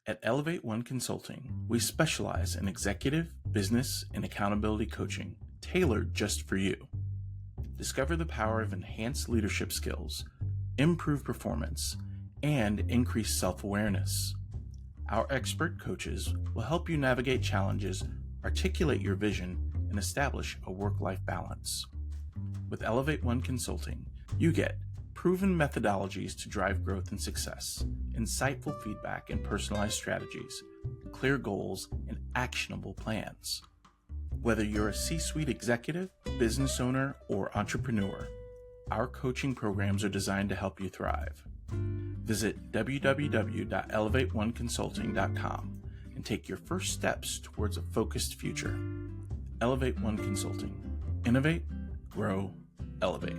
At Elevate One Consulting, we specialize in executive, business, and accountability coaching tailored just for you. Discover the power of enhanced leadership skills, improve performance, and increase self-awareness. Our expert coaches will help you navigate challenges, articulate your vision, and establish a work-life balance. With Elevate One Consulting, you get proven methodologies to drive growth and success, insightful feedback and personalized strategies, clear goals, and actionable plans. Whether you're a C-suite executive, business owner, or entrepreneur, our coaching programs are designed to help you thrive. Visit www.elevateoneconsulting.com and take your first steps towards a focused future. Elevate One Consulting. Innovate, grow, elevate.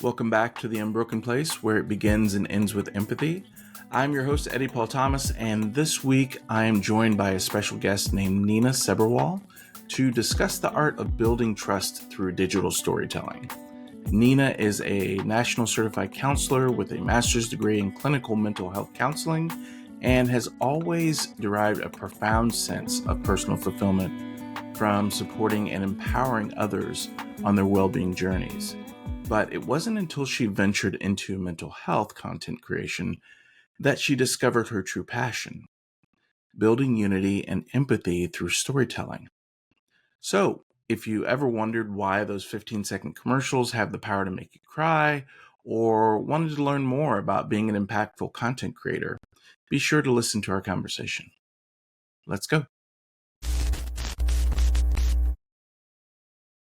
Welcome back to The Unbroken Place, where it begins and ends with empathy. I'm your host, Eddie Paul Thomas, and this week I am joined by a special guest named Neena to discuss the art of building trust through digital storytelling. Neena is a national certified counselor with a master's degree in clinical mental health counseling and has always derived a profound sense of personal fulfillment from supporting and empowering others on their well-being journeys. But it wasn't until she ventured into mental health content creation that she discovered her true passion, building unity and empathy through storytelling. So, if you ever wondered why those 15-second commercials have the power to make you cry, or wanted to learn more about being an impactful content creator, be sure to listen to our conversation. Let's go.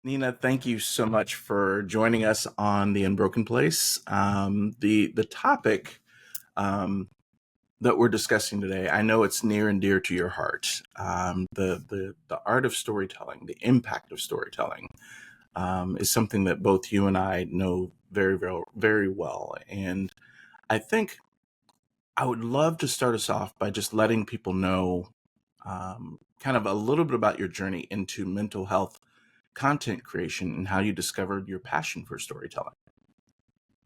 Neena, thank you so much for joining us on The Unbroken Place. The topic that we're discussing today, I know it's near and dear to your heart. The art of storytelling, the impact of storytelling, is something that both you and I know very, very, very well. And I think I would love to start us off by just letting people know kind of a little bit about your journey into mental health content creation and how you discovered your passion for storytelling.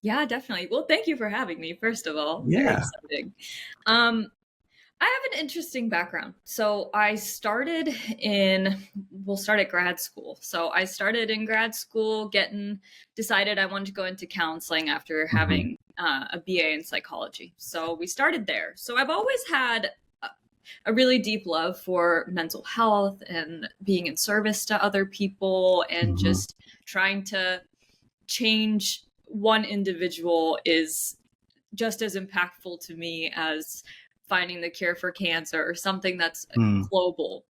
Yeah, definitely. Well, thank you for having me, first of all. Yeah. Very exciting. I have an interesting background. So I started we'll start at grad school. So I started in grad school, decided I wanted to go into counseling after having a BA in psychology. So we started there. So I've always had a really deep love for mental health and being in service to other people and just trying to change one individual is just as impactful to me as finding the cure for cancer or something that's global,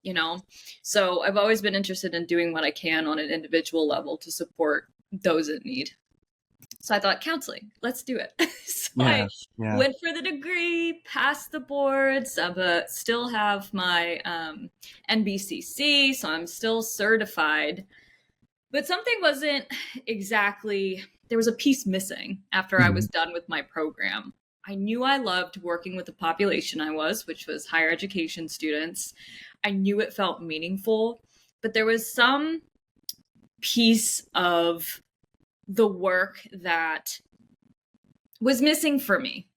So I've always been interested in doing what I can on an individual level to support those in need. So I thought, counseling, let's do it. I went for the degree, passed the boards, but still have my NBCC, so I'm still certified. But something wasn't exactly, there was a piece missing after I was done with my program. I knew I loved working with the population which was higher education students. I knew it felt meaningful, but there was some piece of the work that was missing for me.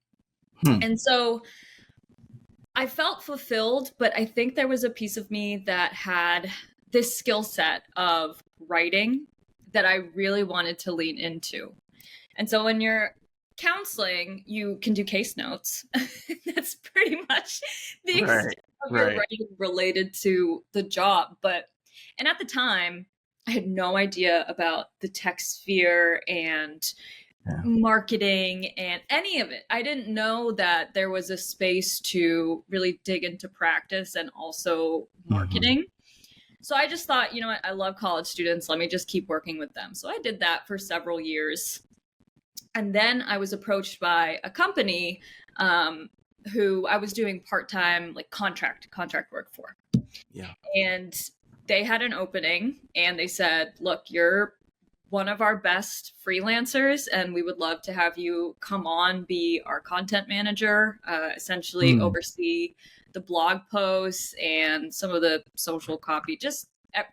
And so I felt fulfilled, but I think there was a piece of me that had this skill set of writing that I really wanted to lean into. And so when you're counseling, you can do case notes. That's pretty much the extent of your writing related to the job. And at the time, I had no idea about the tech sphere and marketing and any of it. I didn't know that there was a space to really dig into practice and also marketing. So I just thought, you know what, I love college students. Let me just keep working with them. So I did that for several years. And then I was approached by a company who I was doing part-time, like contract work for. Yeah. And they had an opening and they said, look, you're one of our best freelancers and we would love to have you come on, be our content manager, essentially oversee the blog posts and some of the social copy, just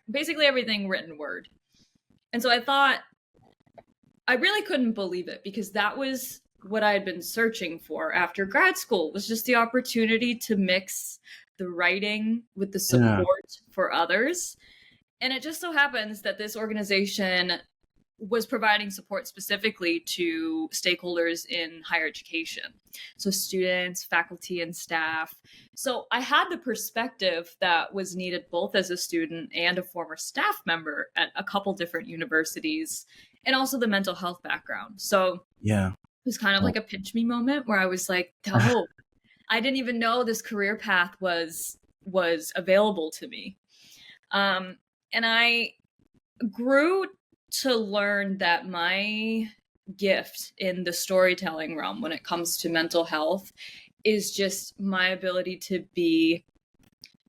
basically everything written word. And so I thought, I really couldn't believe it, because that was what I had been searching for after grad school, was just the opportunity to mix the writing with the Yeah. support for others. And it just so happens that this organization was providing support specifically to stakeholders in higher education. So students, faculty, and staff. So I had the perspective that was needed both as a student and a former staff member at a couple different universities, and also the mental health background. So Yeah. it was kind of like a pinch me moment where I was like, oh, I didn't even know this career path was available to me. And I grew to learn that my gift in the storytelling realm when it comes to mental health is just my ability to be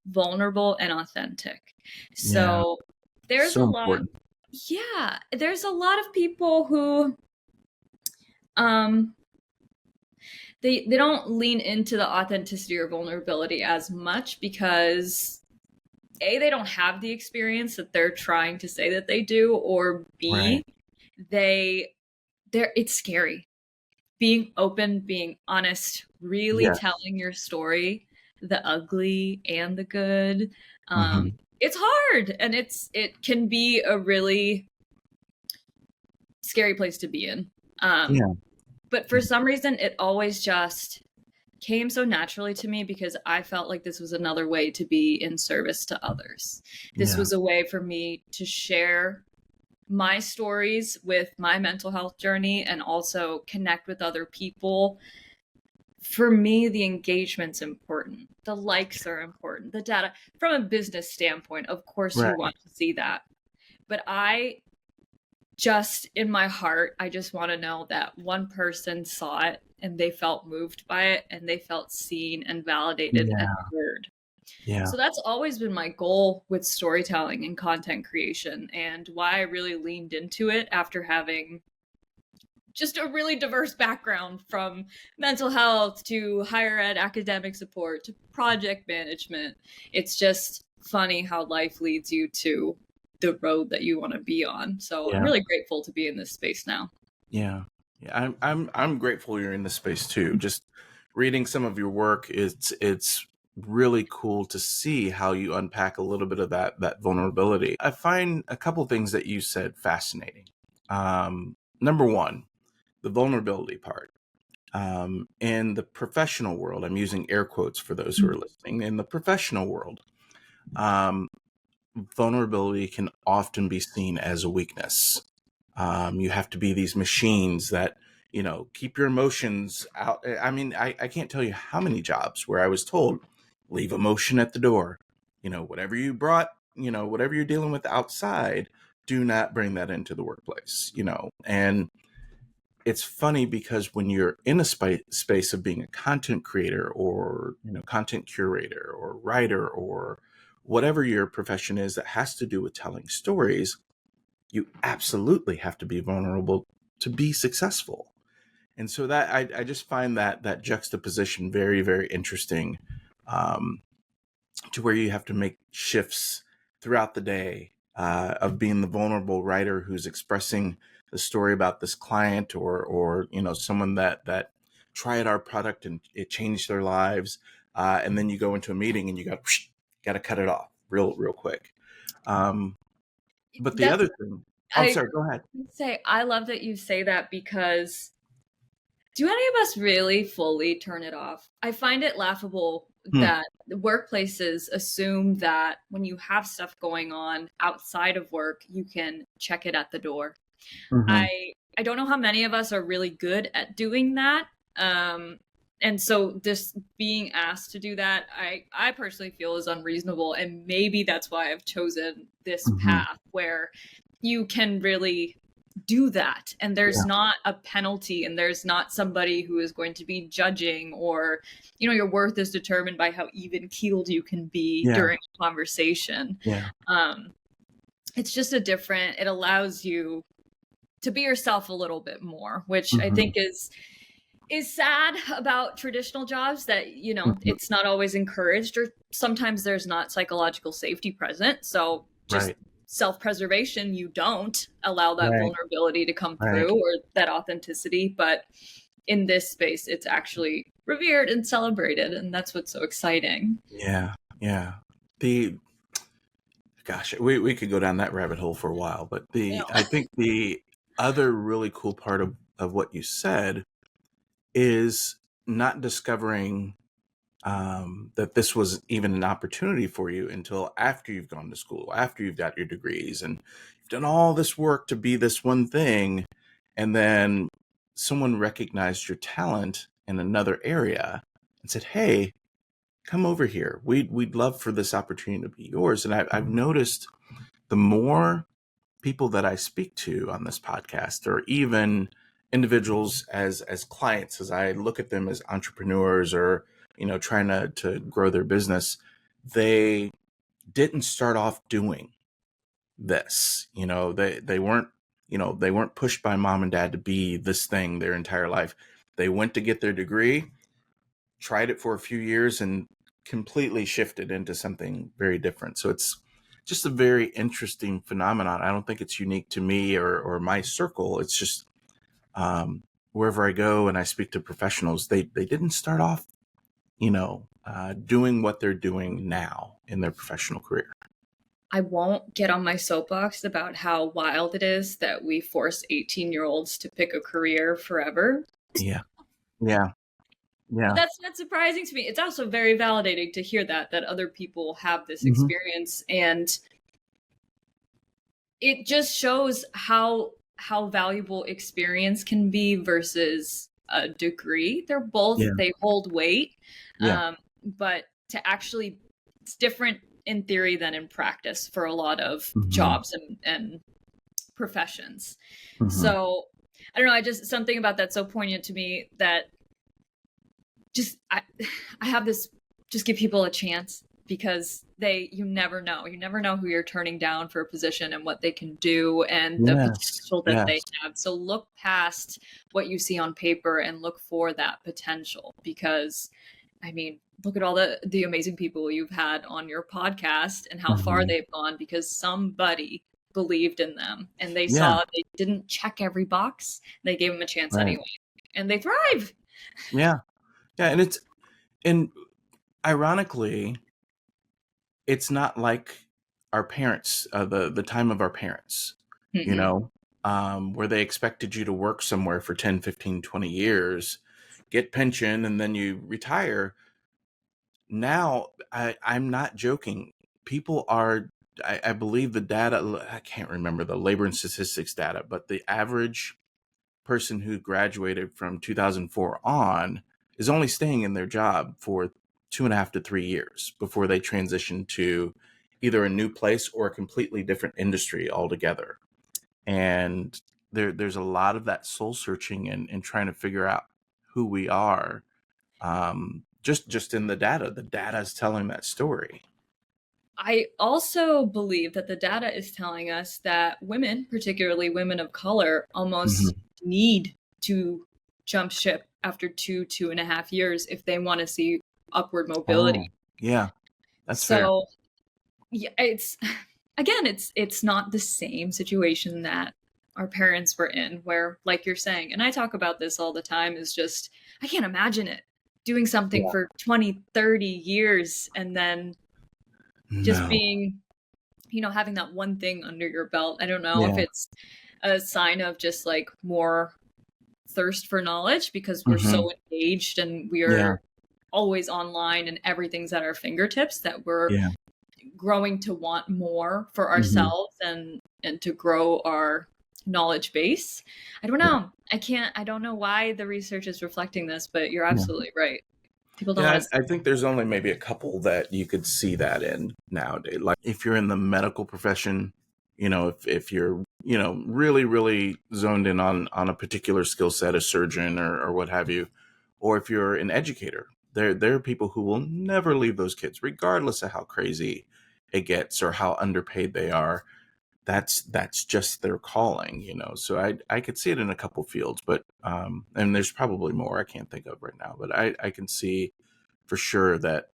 vulnerable and authentic. So there's So a lot, important. there's a lot of people who they don't lean into the authenticity or vulnerability as much, because A, they don't have the experience that they're trying to say that they do, or B, Right. it's scary. Being open, being honest, really Yes. telling your story, the ugly and the good. Mm-hmm. It's hard, and it can be a really scary place to be in. Yeah. But for some reason, it always just came so naturally to me, because I felt like this was another way to be in service to others. This Yeah. was a way for me to share my stories with my mental health journey and also connect with other people. For me, the engagement's important. The likes are important. The data, from a business standpoint, of course, you Right. want to see that. But in my heart, I just want to know that one person saw it and they felt moved by it and they felt seen and validated and Yeah. heard. Yeah. So that's always been my goal with storytelling and content creation, and why I really leaned into it after having just a really diverse background, from mental health to higher ed academic support to project management. It's just funny how life leads you to the road that you want to be on. So I'm Yeah. really grateful to be in this space now. Yeah. Yeah. I'm grateful you're in this space too. Just reading some of your work, it's really cool to see how you unpack a little bit of that vulnerability. I find a couple things that you said fascinating. Number one, the vulnerability part. In the professional world, I'm using air quotes for those who are listening. In the professional world, um, vulnerability can often be seen as a weakness. You have to be these machines that, keep your emotions out. I mean, I can't tell you how many jobs where I was told, leave emotion at the door. Whatever you brought, whatever you're dealing with outside, do not bring that into the workplace, and it's funny because when you're in a space of being a content creator or content curator or writer or whatever your profession is that has to do with telling stories, you absolutely have to be vulnerable to be successful. And so that I just find that juxtaposition very, very interesting, um, to where you have to make shifts throughout the day, of being the vulnerable writer who's expressing the story about this client or someone that tried our product and it changed their lives, and then you go into a meeting and you got to cut it off real quick. But the That's other thing, I'm I sorry, go ahead. say I love that you say that, because do any of us really fully turn it off? I find it laughable Hmm. that the workplaces assume that when you have stuff going on outside of work, you can check it at the door. Mm-hmm. I don't know how many of us are really good at doing that. And so this being asked to do that, I personally feel is unreasonable. And maybe that's why I've chosen this Mm-hmm. path where you can really do that. And there's Yeah. not a penalty, and there's not somebody who is going to be judging, or, your worth is determined by how even keeled you can be Yeah. during a conversation. Yeah. Um, it allows you to be yourself a little bit more, which I Mm-hmm. think is sad about traditional jobs, that Mm-hmm. it's not always encouraged, or sometimes there's not psychological safety present. So just Right. self-preservation, you don't allow that Right. vulnerability to come Right. through, or that authenticity. But in this space, it's actually revered and celebrated, and that's what's so exciting. Yeah. Yeah. The Gosh, we could go down that rabbit hole for a while, but You I know, think the other really cool part of what you said is not discovering that this was even an opportunity for you until after you've gone to school, after you've got your degrees, and you've done all this work to be this one thing, and then someone recognized your talent in another area and said, "Hey, come over here. We'd love for this opportunity to be yours." And I've noticed the more people that I speak to on this podcast, or even individuals as clients, as I look at them as entrepreneurs, or trying to grow their business, they didn't start off doing this. They weren't they weren't pushed by mom and dad to be this thing their entire life. They went to get their degree, tried it for a few years, and completely shifted into something very different. So it's just a very interesting phenomenon. I don't think it's unique to me or my circle. It's just wherever I go and I speak to professionals, they didn't start off, doing what they're doing now in their professional career. I won't get on my soapbox about how wild it is that we force 18-year-olds to pick a career forever. Yeah, yeah, But yeah. that's not surprising to me. It's also very validating to hear that other people have this Hmm. experience, and it just shows how valuable experience can be versus a degree. They're both, Yeah, they hold weight, yeah. but to actually, it's different in theory than in practice for a lot of Hmm. jobs and professions. Hmm. So I don't know, I just, something about that so poignant to me, that just I have this, just give people a chance, because you never know who you're turning down for a position and what they can do and the Yes, potential that they yes. have. So look past what you see on paper and look for that potential, because I mean, look at all the amazing people you've had on your podcast and how far Hmm. they've gone because somebody believed in them and they Yeah, saw they didn't check every box. They gave them a chance right. anyway, and they thrive. Yeah, yeah. And ironically, it's not like our parents, the time of our parents, you Mm-mm. know, where they expected you to work somewhere for 10, 15, 20 years, get pension, and then you retire. Now, I'm not joking. People are, I believe the data, I can't remember the labor and statistics data, but the average person who graduated from 2004 on is only staying in their job for 2.5 to 3 years before they transition to either a new place or a completely different industry altogether. And there's a lot of that soul searching and trying to figure out who we are. Just in the data is telling that story. I also believe that the data is telling us that women, particularly women of color, almost Hmm. need to jump ship after 2.5 years if they want to see upward Oh, mobility. yeah, that's fair. So yeah, it's again, it's not the same situation that our parents were in, where, like you're saying, and I talk about this all the time, is just I can't imagine it doing something Yeah. for 20, 30 years and then just No. being, having that one thing under your belt. I don't know if Yeah. it's a sign of just like more thirst for knowledge because we're Hmm. so engaged and Yeah. we're always online and everything's at our fingertips, that we're Yeah. growing to want more for Hmm. ourselves and to grow our knowledge base. I don't Yeah. know. I don't know why the research is reflecting this, but you're Yeah. absolutely right. People don't Yeah, want to. I think there's only maybe a couple that you could see that in nowadays. Like if you're in the medical profession, if you're, really, really zoned in on a particular skill set, a surgeon or what have you, or if you're an educator, there are people who will never leave those kids, regardless of how crazy it gets or how underpaid they are. That's just their calling, So I could see it in a couple fields, but and there's probably more I can't think of right now, but I can see for sure that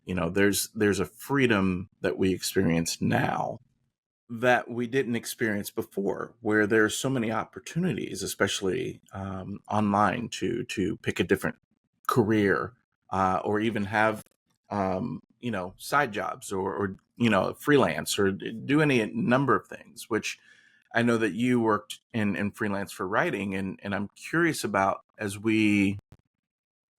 there's a freedom that we experience now that we didn't experience before, where there are so many opportunities, especially online, to pick a different career, or even have side jobs, or freelance, or do any number of things. Which I know that you worked in freelance for writing, and I'm curious about, as we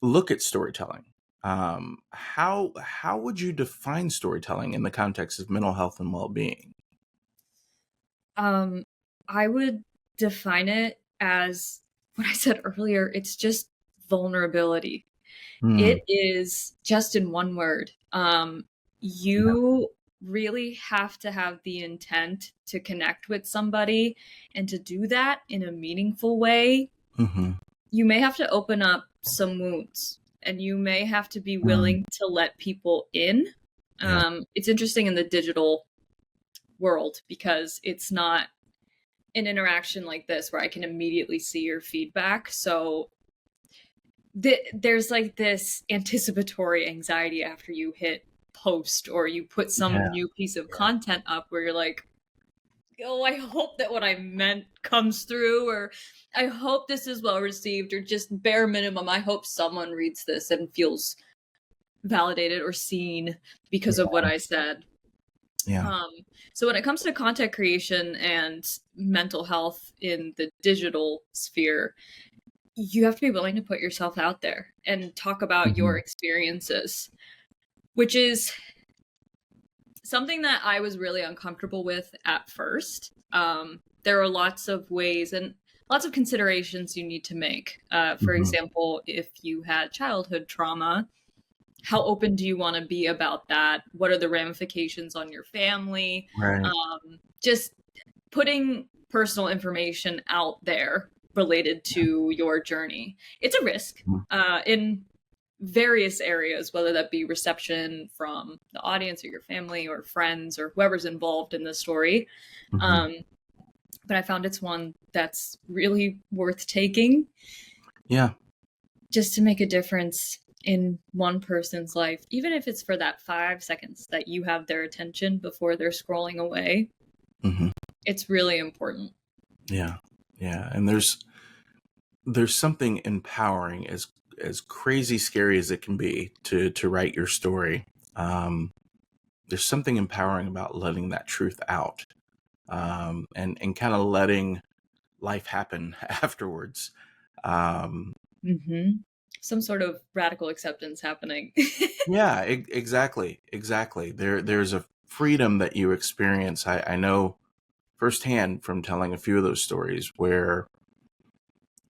look at storytelling. How would you define storytelling in the context of mental health and well-being? Um, I would define it as what I said earlier. It's just vulnerability. Hmm. It is just in one word. Yeah. You really have to have the intent to connect with somebody, and to do that in a meaningful way, Hmm. you may have to open up some wounds, and you may have to be Mm. willing to let people in. Yeah. It's interesting in the digital world because it's not an interaction like this where I can immediately see your feedback. So there's like this anticipatory anxiety after you hit post or you put Yeah. some new piece of Yeah. content up where you're like, oh, I hope that what I meant comes through, or I hope this is well received, or just bare minimum, I hope someone reads this and feels validated or seen because of what I said. Yeah. Um, so when it comes to content creation and mental health in the digital sphere, you have to be willing to put yourself out there and talk about your Hmm. experiences, which is something that I was really uncomfortable with at first. There are lots of ways and lots of considerations you need to make. For Hmm. example, if you had childhood trauma, how open do you want to be about that? What are the ramifications on your family? Right. Just putting personal information out there related to your journey. It's a risk Mhm. in various areas, whether that be reception from the audience or your family or friends or whoever's involved in the story. Mhm. Um, but I found it's one that's really worth taking Yeah. just to make a difference in one person's life, even if it's for that 5 seconds that you have their attention before they're scrolling away. Hmm. It's really important. Yeah. Yeah. And there's something empowering, as crazy scary as it can be to write your story. Um, there's something empowering about letting that truth out, and kind of letting life happen afterwards. Um, Mm-hmm. Some sort of radical acceptance happening. yeah, exactly. There's a freedom that you experience. I know firsthand from telling a few of those stories, where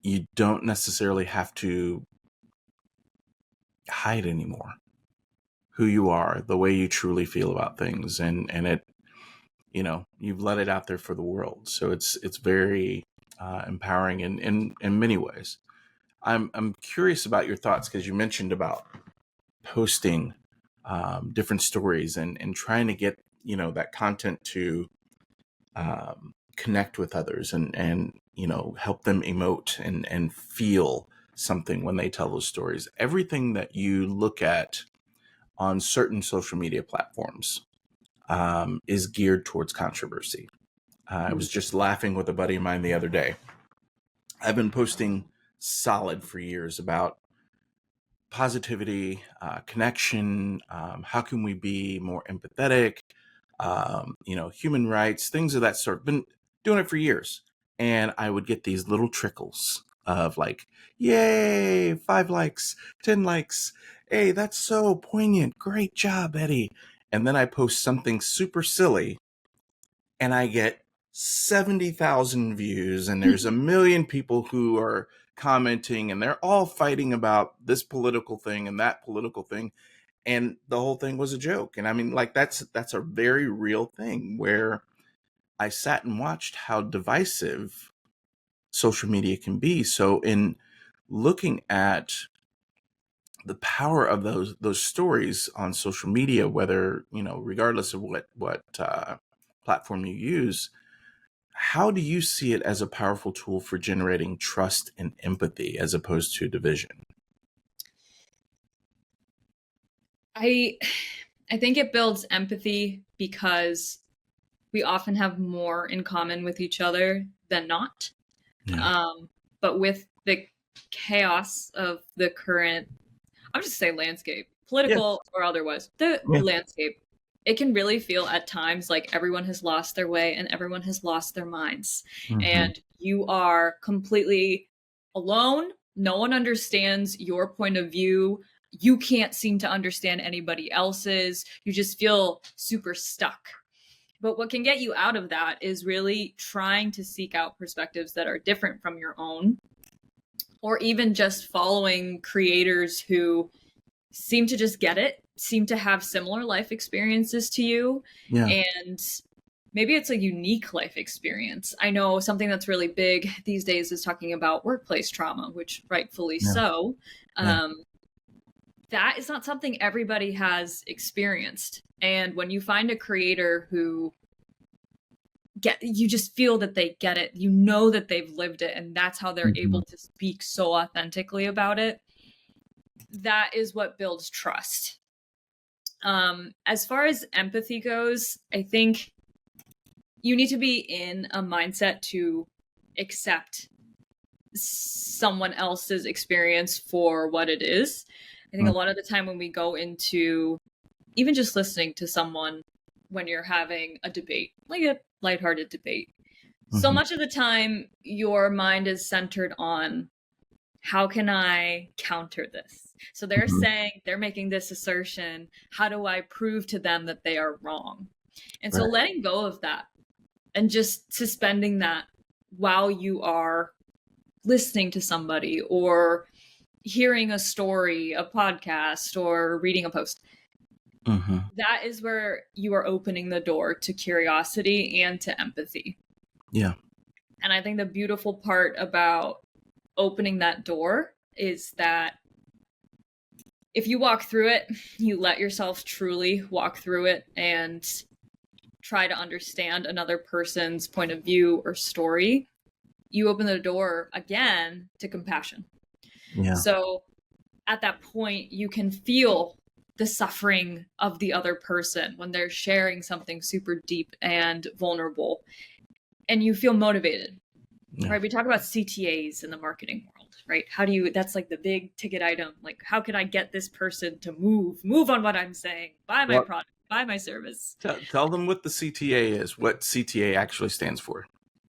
you don't necessarily have to hide anymore who you are, the way you truly feel about things, and it, you've let it out there for the world. So it's very empowering in many ways. I'm curious about your thoughts, because you mentioned about posting different stories, and trying to get that content to connect with others, and help them emote and feel something when they tell those stories. Everything that you look at on certain social media platforms is geared towards controversy. I was just laughing with a buddy of mine the other day. I've been posting solid for years about positivity, connection. How can we be more empathetic? Human rights, things of that sort. Been doing it for years. And I would get these little trickles of like, yay, 5 likes, 10 likes. Hey, that's so poignant. Great job, Eddie. And then I post something super silly, and I get 70,000 views, and there's a million people who are commenting, and they're all fighting about this political thing and that political thing, and the whole thing was a joke. And I mean, like, that's a very real thing, where I sat and watched how divisive social media can be. So in looking at the power of those stories on social media, whether regardless of what platform you use, how do you see it as a powerful tool for generating trust and empathy, as opposed to division? I I think it builds empathy because we often have more in common with each other than not. Yeah. But with the chaos of the current, I'll just say landscape, Yeah. political or otherwise, the Yeah. landscape, it can really feel at times like everyone has lost their way and everyone has lost their minds. And you are completely alone. No one understands your point of view. You can't seem to understand anybody else's. You just feel super stuck. But what can get you out of that is really trying to seek out perspectives that are different from your own, or even just following creators who seem to just get it, seem to have similar life experiences to you. Yeah. And maybe it's a unique life experience. I know something that's really big these days is talking about workplace trauma, which rightfully so. That is not something everybody has experienced. And when you find a creator who you just feel that they get it, you know that they've lived it, and that's how they're able to speak so authentically about it. That is what builds trust. As far as empathy goes, I think you need to be in a mindset to accept someone else's experience for what it is. I think a lot of the time when we go into even just listening to someone when you're having a debate, like a lighthearted debate, so much of the time your mind is centered on how can I counter this? So they're saying, they're making this assertion. How do I prove to them that they are wrong? And so letting go of that and just suspending that while you are listening to somebody or hearing a story, a podcast, or reading a post. That is where you are opening the door to curiosity and to empathy. Yeah. And I think the beautiful part about opening that door is that if you walk through it, you let yourself truly walk through it and try to understand another person's point of view or story, you open the door again to compassion. Yeah. So at that point, you can feel the suffering of the other person when they're sharing something super deep and vulnerable, and you feel motivated. Right? We talk about CTAs in the marketing world, right? That's like the big ticket item. Like, how can I get this person to move on what I'm saying, buy my product, buy my service? Tell them what the CTA is, what CTA actually stands for.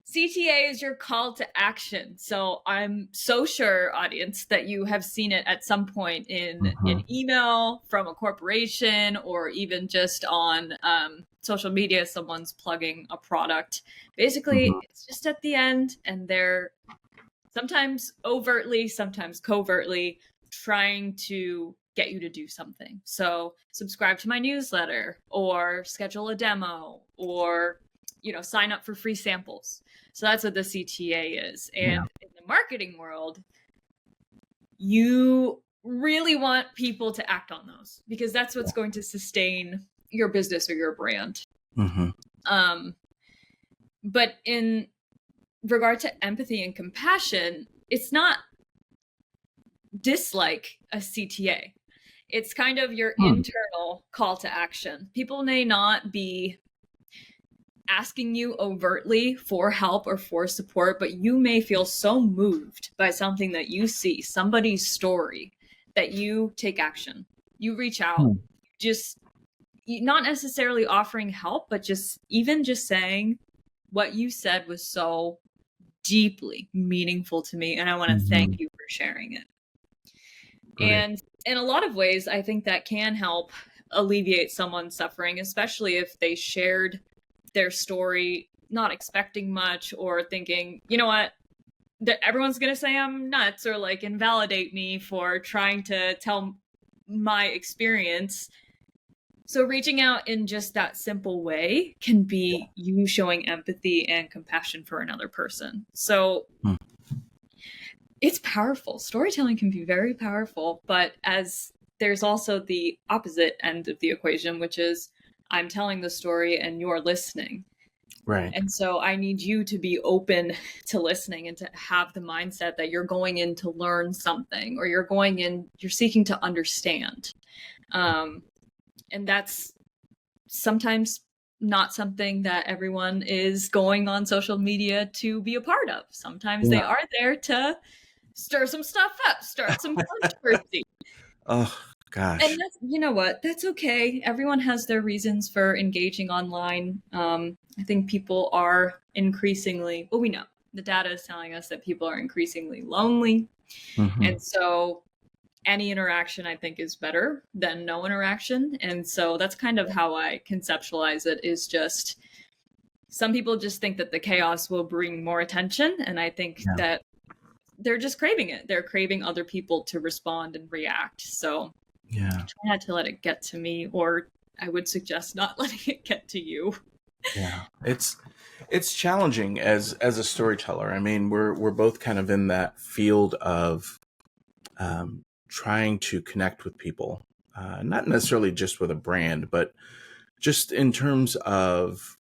CTA is your call to action. So I'm so sure, audience, that you have seen it at some point in an email from a corporation or even just on social media, someone's plugging a product. Basically, it's just at the end, and they're sometimes overtly, sometimes covertly trying to get you to do something. So subscribe to my newsletter or schedule a demo or sign up for free samples. So that's what the CTA is. And in the marketing world, you really want people to act on those because that's what's going to sustain your business or your brand. But in regard to empathy and compassion, it's not dislike a CTA. It's kind of your internal call to action. People may not be asking you overtly for help or for support, but you may feel so moved by something that you see, somebody's story, that you take action. You reach out, just not necessarily offering help, but just saying what you said was so deeply meaningful to me, and I want to thank you for sharing it. Great. And in a lot of ways, I think that can help alleviate someone's suffering, especially if they shared their story not expecting much or thinking, you know what, that everyone's going to say I'm nuts or like invalidate me for trying to tell my experience. So reaching out in just that simple way can be you showing empathy and compassion for another person. So it's powerful. Storytelling can be very powerful, but as there's also the opposite end of the equation, which is I'm telling the story and you're listening. Right. And so I need you to be open to listening and to have the mindset that you're going in to learn something or you're seeking to understand. And that's sometimes not something that everyone is going on social media to be a part of. Sometimes they Yeah. are there to stir some stuff up, start some controversy. Oh And gosh. that's, you know what, that's okay. Everyone has their reasons for engaging online. I think people are increasingly, well, we know the data is telling us that people are increasingly lonely. Hmm. And so any interaction, I think, is better than no interaction. And so that's kind of how I conceptualize it, is just some people just think that the chaos will bring more attention. And I think Yeah. that they're just craving it. They're craving other people to respond and react. So Yeah. try not to let it get to me, or I would suggest not letting it get to you. Yeah. It's challenging as a storyteller. I mean, we're both kind of in that field of trying to connect with people, not necessarily just with a brand, but just in terms of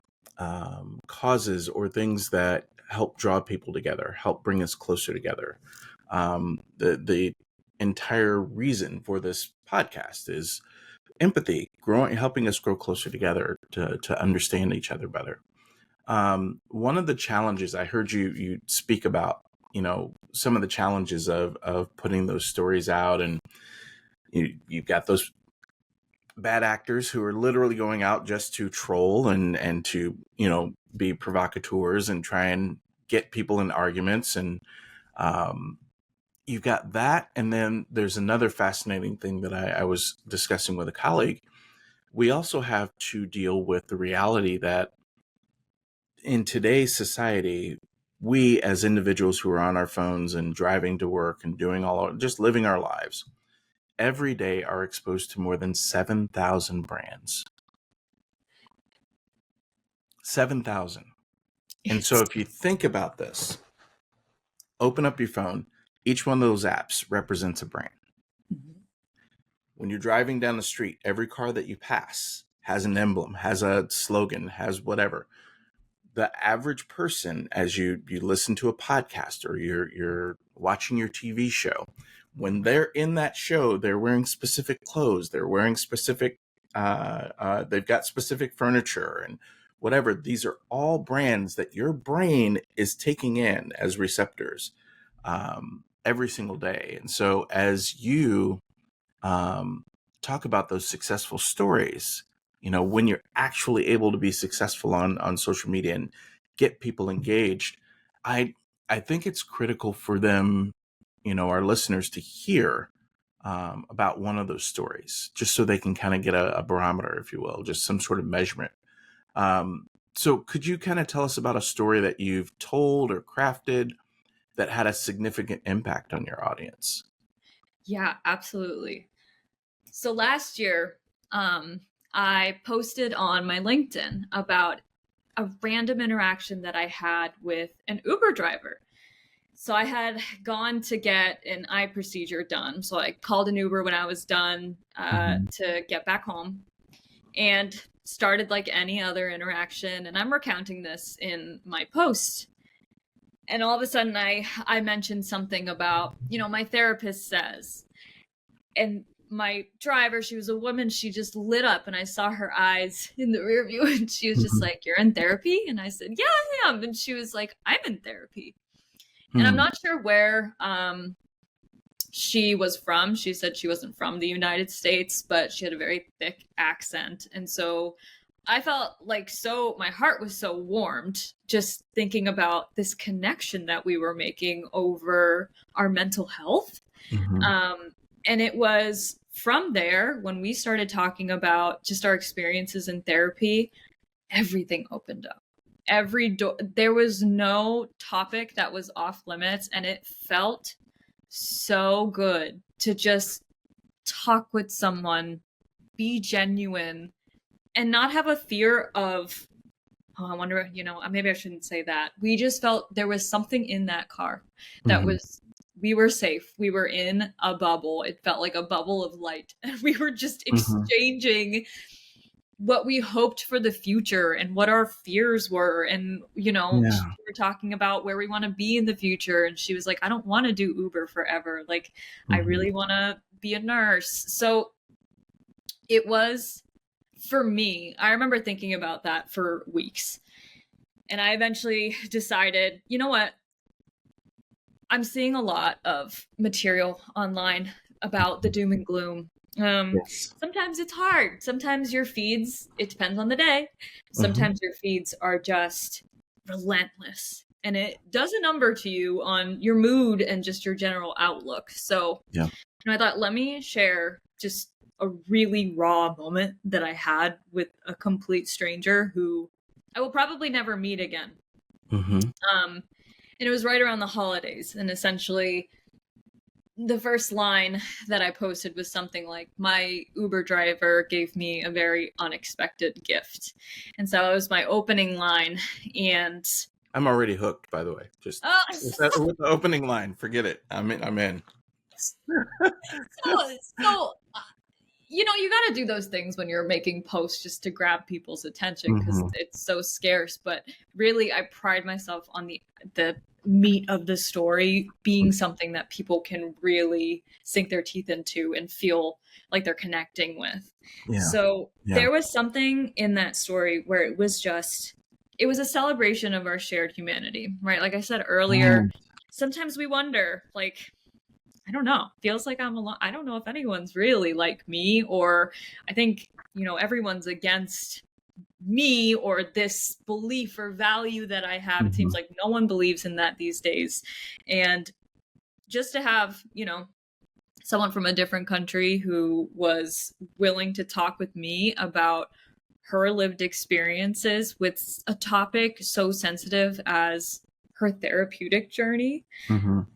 causes or things that help draw people together, help bring us closer together. The entire reason for this podcast is empathy, growing, helping us grow closer together to understand each other better. One of the challenges I heard you speak about, some of the challenges of putting those stories out, and you've got those bad actors who are literally going out just to troll and to be provocateurs and try and get people in arguments, and um, you've got that, and then there's another fascinating thing that I was discussing with a colleague. We also have to deal with the reality that in today's society, we as individuals who are on our phones and driving to work and doing just living our lives every day are exposed to more than 7,000 brands. 7,000. And so It's if you think about this, open up your phone, each one of those apps represents a brand. When you're driving down the street, every car that you pass has an emblem, has a slogan, has whatever. The average person, as you listen to a podcast or you're watching your TV show, when they're in that show, they're wearing specific clothes, they're wearing specific, they've got specific furniture and whatever. These are all brands that your brain is taking in as receptors every single day. And so as you um, talk about those successful stories, when you're actually able to be successful on social media and get people engaged, I I think it's critical for them, our listeners, to hear about one of those stories, just so they can kind of get a barometer, if you will, just some sort of measurement. So could you kind of tell us about a story that you've told or crafted that had a significant impact on your audience? Yeah, absolutely. So last year, I posted on my LinkedIn about a random interaction that I had with an Uber driver. So I had gone to get an eye procedure done. So I called an Uber when I was done Mm-hmm. to get back home, and started like any other interaction. And I'm recounting this in my post. And all of a sudden, I mentioned something about, my therapist says, and my driver, she was a woman, she just lit up, and I saw her eyes in the rear view, and she was just Mm-hmm. like, "You're in therapy?" And I said, "Yeah, I am." And she was like, "I'm in therapy." And I'm Hmm. not sure where she was from. She said she wasn't from the United States, but she had a very thick accent. And so I felt like, so my heart was so warmed just thinking about this connection that we were making over our mental health. Hmm. Um, and it was from there, when we started talking about just our experiences in therapy, everything opened up. Every door, there was no topic that was off limits, and it felt so good to just talk with someone, be genuine, and not have a fear of, oh, I wonder, maybe I shouldn't say that. We just felt there was something in that car that Hmm. was, we were safe. We were in a bubble. It felt like a bubble of light. And we were just Hmm. exchanging what we hoped for the future and what our fears were. And, Yeah. we were talking about where we want to be in the future. And she was like, I don't want to do Uber forever. Like, I Hmm. really want to be a nurse. So it was for me, I remember thinking about that for weeks. And I eventually decided, you know what? I'm seeing a lot of material online about the doom and gloom. Yes. Sometimes it's hard. Sometimes your feeds, it depends on the day. Hmm. Sometimes your feeds are just relentless. And it does a number to you on your mood and just your general outlook. So, Yeah. I thought, let me share just a really raw moment that I had with a complete stranger who I will probably never meet again. Hmm. Um, and it was right around the holidays. And essentially, the first line that I posted was something like, my Uber driver gave me a very unexpected gift. And so it was my opening line. And I'm already hooked, by the way. Just with, that, so, with the opening line, forget it. I'm in. I'm in. so you know, you got to do those things when you're making posts just to grab people's attention because Hmm. it's so scarce. But really, I pride myself on the meat of the story being something that people can really sink their teeth into and feel like they're connecting with. Yeah. So Yeah. there was something in that story where it was just, it was a celebration of our shared humanity, right? Like I said earlier, Mm. sometimes we wonder, like, I don't know. Feels like I'm alone. I don't know if anyone's really like me, or I think, everyone's against me or this belief or value that I have. It seems Mhm. like no one believes in that these days. And just to have, someone from a different country who was willing to talk with me about her lived experiences with a topic so sensitive as her therapeutic journey, Mhm.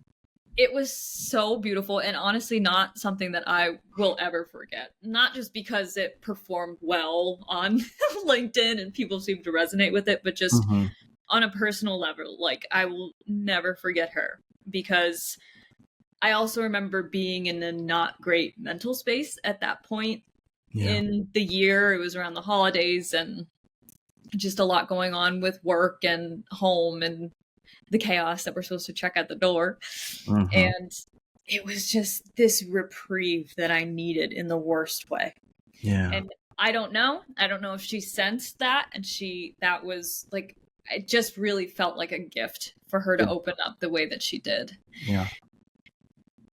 it was so beautiful and honestly not something that I will ever forget. Not just because it performed well on LinkedIn and people seem to resonate with it, but just Mhm. on a personal level. Like, I will never forget her because I also remember being in a not great mental space at that point Yeah. in the year. It was around the holidays and just a lot going on with work and home and the chaos that we're supposed to check at the door. Mhm. And it was just this reprieve that I needed in the worst way. Yeah. And I don't know. I don't know if she sensed that and that was like, it just really felt like a gift for her to Good. open up the way that she did. Yeah.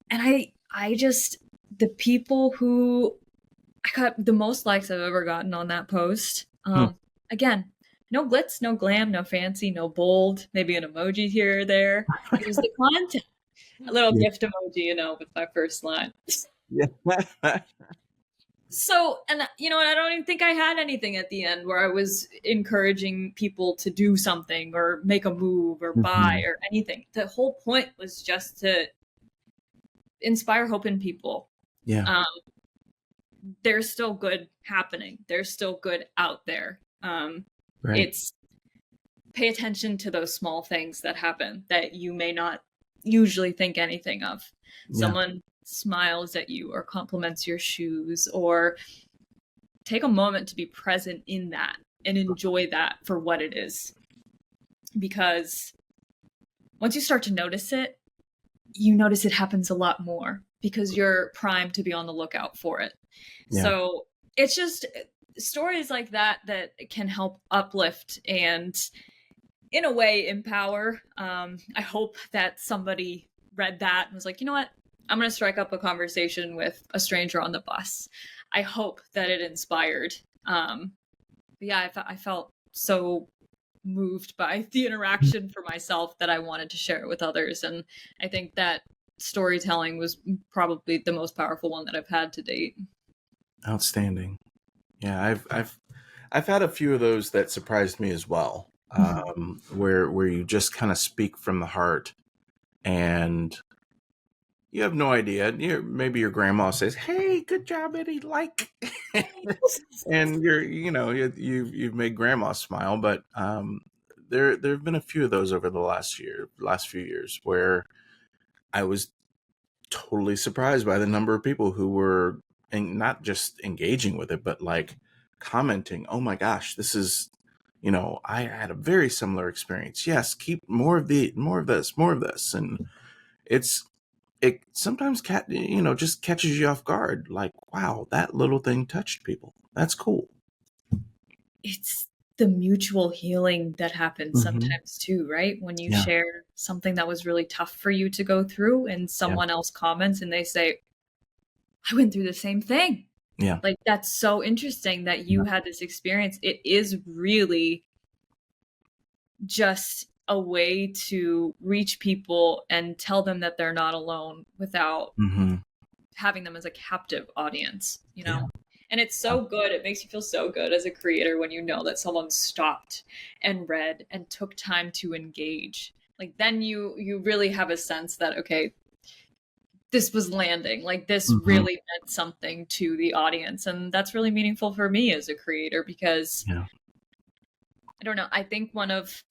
And I just, the people who I got the most likes I've ever gotten on that post. Hmm. Again, no glitz, no glam, no fancy, no bold, maybe an emoji here or there. It was the content. A little Yeah. gift emoji, with my first line. Yeah. So, and I don't even think I had anything at the end where I was encouraging people to do something or make a move or buy Mhm. or anything. The whole point was just to inspire hope in people. Yeah. Um, there's still good happening. There's still good out there. Right. It's pay attention to those small things that happen that you may not usually think anything of. Yeah. Someone smiles at you or compliments your shoes, or take a moment to be present in that and enjoy that for what it is. Because once you start to notice it, you notice it happens a lot more because you're primed to be on the lookout for it. Yeah. So it's just stories like that that can help uplift and, in a way, empower. I hope that somebody read that and was like, you know what? I'm going to strike up a conversation with a stranger on the bus. I hope that it inspired. But yeah, I felt so moved by the interaction for myself that I wanted to share it with others. And I think that storytelling was probably the most powerful one that I've had to date. Outstanding. Yeah, I've had a few of those that surprised me as well. Where you just kind of speak from the heart, and you have no idea. Maybe your grandma says, "Hey, good job, Eddie," like, and you've made grandma smile. But there have been a few of those over the last few years where I was totally surprised by the number of people who were not just engaging with it, but like commenting, "Oh my gosh, this is." I had a very similar experience. Yes, keep more of this, more of this, and it sometimes just catches you off guard. Like, wow, that little thing touched people. That's cool. it's the mutual healing that happens Mm-hmm. sometimes too, right? When you Yeah. share something that was really tough for you to go through and Yeah. someone else comments and they say, I went through the same thing. Yeah. Like, that's so interesting that Yeah. you had this experience. It is really just a way to reach people and tell them that they're not alone without Mm-hmm. having them as a captive audience, you Yeah. know? And it's so good. It makes you feel so good as a creator when you know that someone stopped and read and took time to engage. Like, then you really have a sense that, okay, this was landing. Like, this Mm-hmm. really meant something to the audience. And that's really meaningful for me as a creator because Yeah. I don't know, I think one of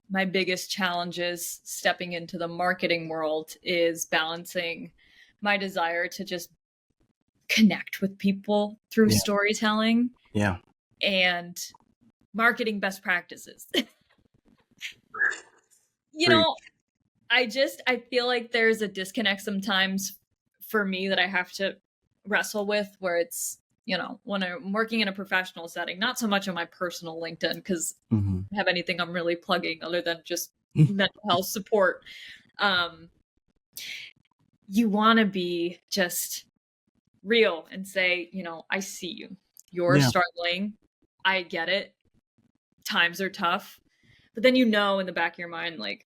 my biggest challenges stepping into the marketing world is balancing my desire to just connect with people through Yeah. storytelling Yeah. and marketing best practices. You Preach. know, I feel like there's a disconnect sometimes for me that I have to wrestle with where it's, when I'm working in a professional setting, not so much on my personal LinkedIn because Mm-hmm. I don't have anything I'm really plugging other than just mental health support. Um, you want to be just real and say, I see you. You're Yeah. struggling. I get it. Times are tough. But then in the back of your mind, like,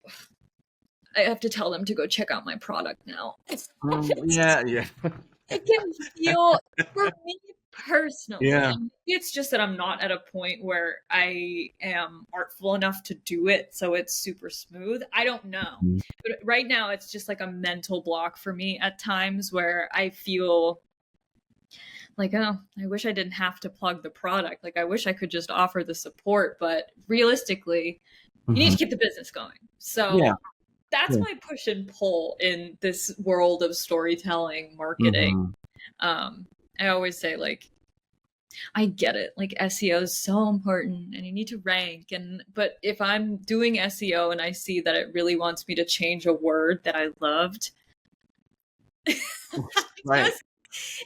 I have to tell them to go check out my product now. Yeah. Yeah. It can feel, for me personally, Yeah. and it's just that I'm not at a point where I am artful enough to do it so it's super smooth. I don't know. Mhm. But right now, it's just like a mental block for me at times where I feel like, oh, I wish I didn't have to plug the product. Like, I wish I could just offer the support, but realistically, you need Mhm. to keep the business going. Yeah. So that's Yeah. my push and pull in this world of storytelling, marketing. Mhm. Um, I always say, like, I get it. Like, SEO is so important and you need to rank. But if I'm doing SEO and I see that it really wants me to change a word that I loved, Right. just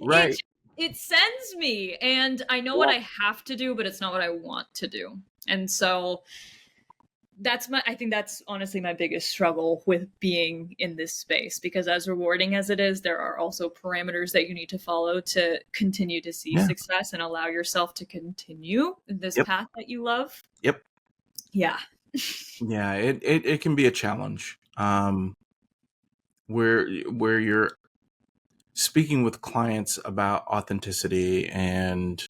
it Right. it sends me, and I know what Yeah. I have to do, but it's not what I want to do. And so I think that's honestly my biggest struggle with being in this space, because as rewarding as it is, there are also parameters that you need to follow to continue to see Yeah. success and allow yourself to continue this Yep. path that you love. Yep. Yeah. Yeah. It can be a challenge. Where you're speaking with clients about authenticity and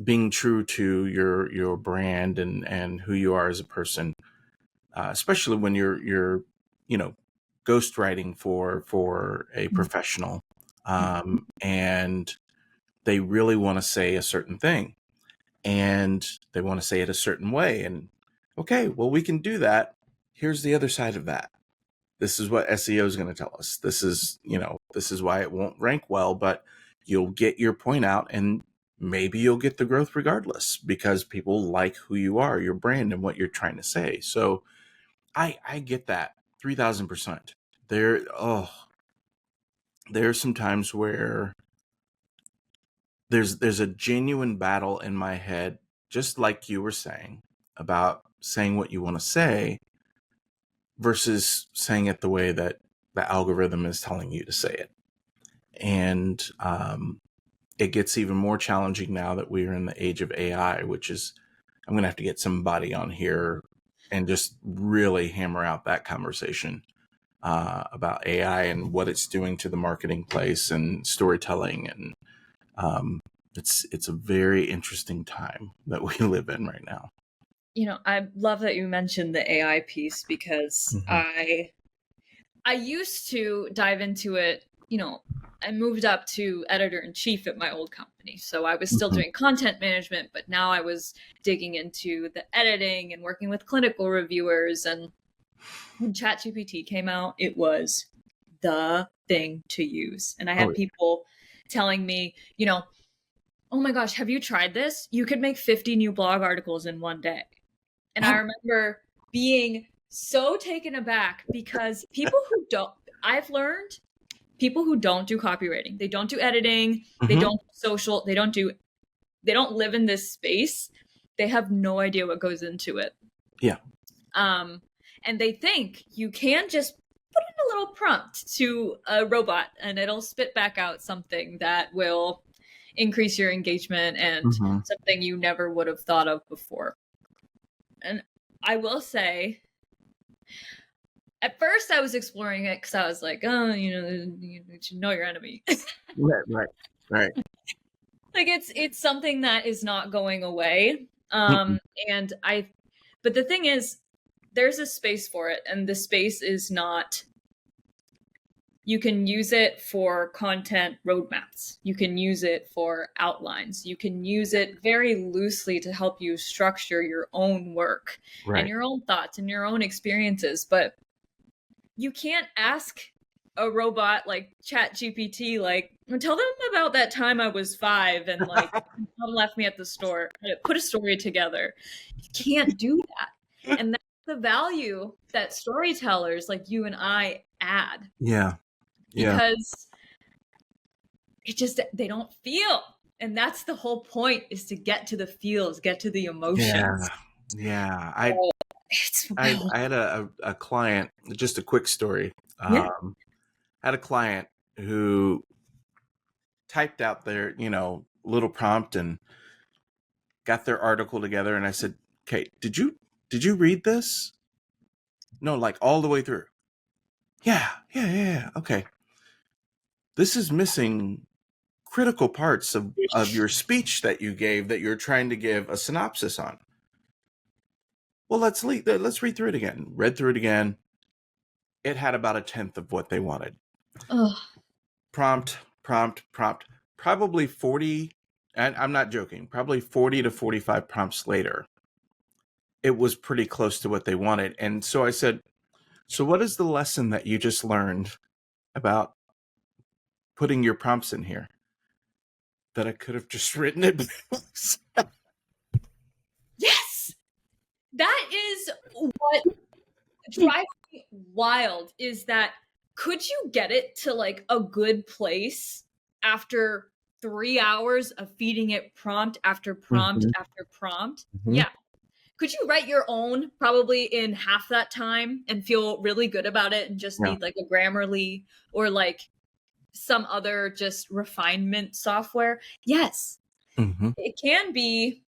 being true to your brand and who you are as a person, especially when you're you know ghostwriting for a professional, and they really want to say a certain thing and they want to say it a certain way, and okay, well, we can do that. Here's the other side of that. This is what SEO is going to tell us. This is why it won't rank well, but you'll get your point out and maybe you'll get the growth regardless because people like who you are, your brand, and what you're trying to say. So I get that 3,000%. There's some times where there's a genuine battle in my head, just like you were saying, about saying what you want to say versus saying it the way that the algorithm is telling you to say it. And it gets even more challenging now that we're in the age of AI, which is, I'm going to have to get somebody on here and just really hammer out that conversation about AI and what it's doing to the marketing place and storytelling. And it's a very interesting time that we live in right now. I love that you mentioned the AI piece because Mm-hmm. I used to dive into it. I moved up to editor in chief at my old company. So I was still Mm-hmm. doing content management, but now I was digging into the editing and working with clinical reviewers. And when ChatGPT came out, it was the thing to use. And I Oh, had people telling me, oh my gosh, have you tried this? You could make 50 new blog articles in one day. And I yeah. remember being so taken aback because I've learned people who don't do copywriting, they don't do editing, they Mm-hmm. don't social, they don't live in this space. they have no idea what goes into it. Yeah. And they think you can just put in a little prompt to a robot and it'll spit back out something that will increase your engagement and something you never would have thought of before. And I will say, at first I was exploring it because I was like, oh, you should know your enemy. Right. Like it's something that is not going away. But the thing is, there's a space for it, and the space is not. You can use it for content roadmaps. You can use it for outlines. You can use it very loosely to help you structure your own work and your own thoughts and your own experiences. But you can't ask a robot like ChatGPT, like, tell them about that time I was 5 and like mom left me at the store. Put a story together. You can't do that. And that's the value that storytellers like you and I add. Yeah. Because they don't feel. And that's the whole point, is to get to the feels, get to the emotions. Yeah. I had a client, just a quick story. I had a client who typed out their, little prompt and got their article together. And I said, okay, did you read this? No, like all the way through. Yeah. Okay. This is missing critical parts of your speech that you gave that you're trying to give a synopsis on. Well, let's read through it again. Read through it again. It had about 1/10 of what they wanted. Ugh. Prompt. Probably 40, and I'm not joking, probably 40 to 45 prompts later, it was pretty close to what they wanted. And so I said, so what is the lesson that you just learned about putting your prompts in here? That I could have just written it. Yes! That is what drives me wild, is that could you get it to like a good place after 3 hours of feeding it prompt after prompt after prompt? Yeah. Could you write your own probably in half that time and feel really good about it and just need like a Grammarly or like some other just refinement software? Yes. It can be.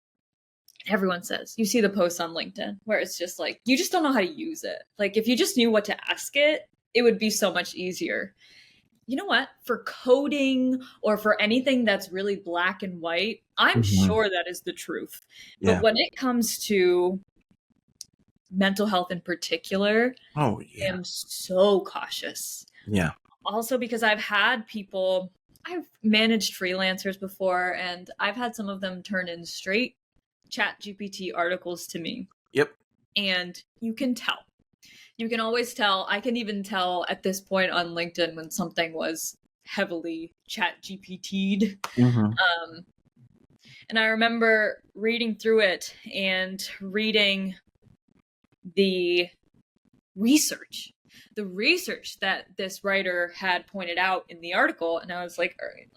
Everyone says, you see the posts on LinkedIn where it's just like, you just don't know how to use it. Like if you just knew what to ask it, it would be so much easier. You know what? For coding or for anything that's really black and white, I'm sure that is the truth. But when it comes to mental health in particular, I'm so cautious. Yeah. Also because I've managed freelancers before, and I've had some of them turn in straight ChatGPT articles to me. Yep. And you can tell. You can always tell. I can even tell at this point on LinkedIn when something was heavily ChatGPT'd. And I remember reading through it and reading the research that this writer had pointed out in the article. And I was like, all right,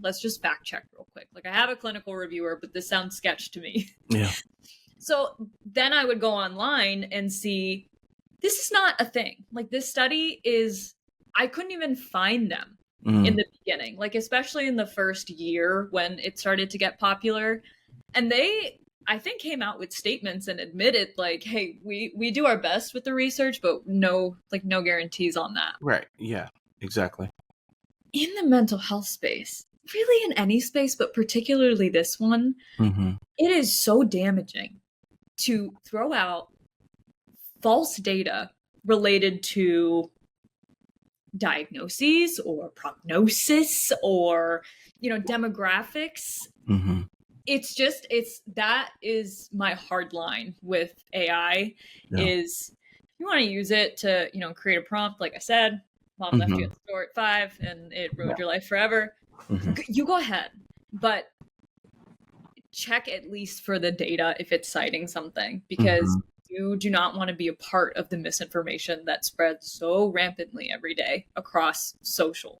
let's just fact check real quick. Like I have a clinical reviewer, but this sounds sketch to me. Yeah. So then I would go online and see, this is not a thing. Like this study I couldn't even find them in the beginning, like especially in the first year when it started to get popular. And they, I think, came out with statements and admitted like, hey, we do our best with the research, but no guarantees on that. Right. Yeah, exactly. In the mental health space, really in any space, but particularly this one, it is so damaging to throw out false data related to diagnoses or prognosis or, demographics. That is my hard line with AI is you want to use it to, create a prompt. Like I said, mom left you at the store at 5 and it ruined your life forever. You go ahead, but check at least for the data if it's citing something, because you do not want to be a part of the misinformation that spreads so rampantly every day across social.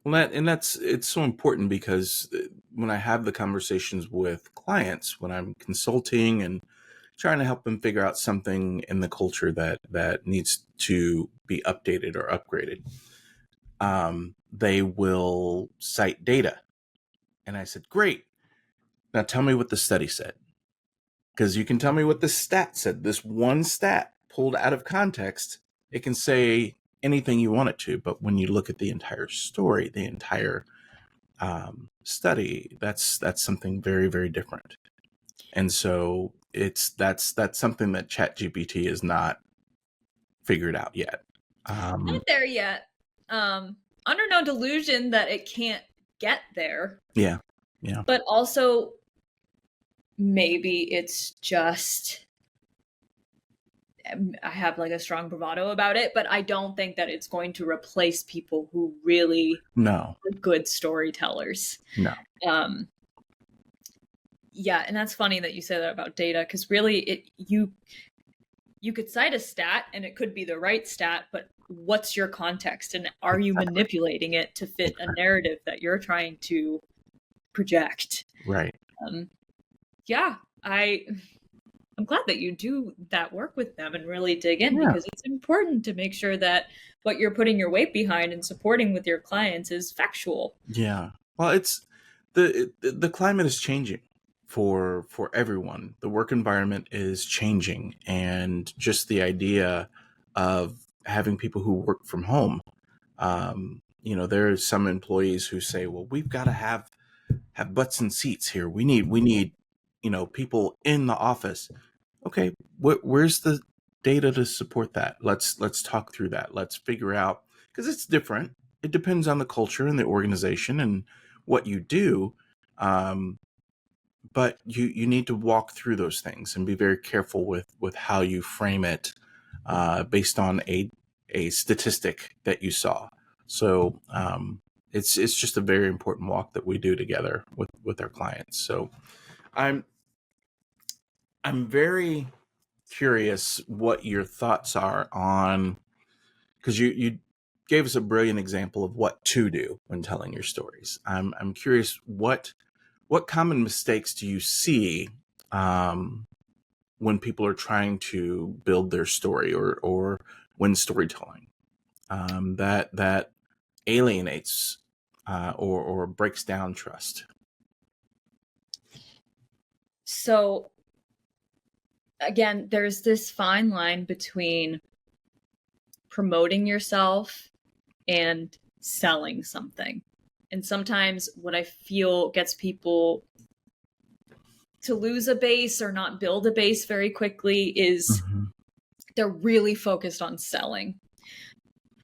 Well, it's so important because when I have the conversations with clients, when I'm consulting and trying to help them figure out something in the culture that needs to be updated or upgraded, they will cite data, and I said, "Great, now tell me what the study said." Because you can tell me what the stat said. This one stat pulled out of context, it can say anything you want it to. But when you look at the entire story, the entire study, that's something very, very different. And so that's something that ChatGPT is not figured out yet. Not there yet. Under no delusion that it can't get there. Yeah, yeah. But also, maybe it's just I have like a strong bravado about it, but I don't think that it's going to replace people who really No, are good storytellers. no. Yeah, and that's funny that you say that about data, because really you could cite a stat and it could be the right stat, but what's your context, and are you manipulating it to fit a narrative that you're trying to project? Right. Yeah, I'm glad that you do that work with them and really dig in, because it's important to make sure that what you're putting your weight behind and supporting with your clients is factual. Yeah. Well, it's the climate is changing for everyone. The work environment is changing, and just the idea of having people who work from home. There are some employees who say, "Well, we've got to have butts and seats here. We need people in the office." Okay, where's the data to support that? Let's talk through that. Let's figure out, because it's different. It depends on the culture and the organization and what you do. But you need to walk through those things and be very careful with how you frame it, based on a statistic that you saw. So it's just a very important walk that we do together with our clients. So I'm very curious what your thoughts are on, because you gave us a brilliant example of what to do when telling your stories. I'm curious, what common mistakes do you see, when people are trying to build their story, or when storytelling, that alienates, or breaks down trust? So again, there's this fine line between promoting yourself and selling something. And sometimes what I feel gets people to lose a base or not build a base very quickly is they're really focused on selling.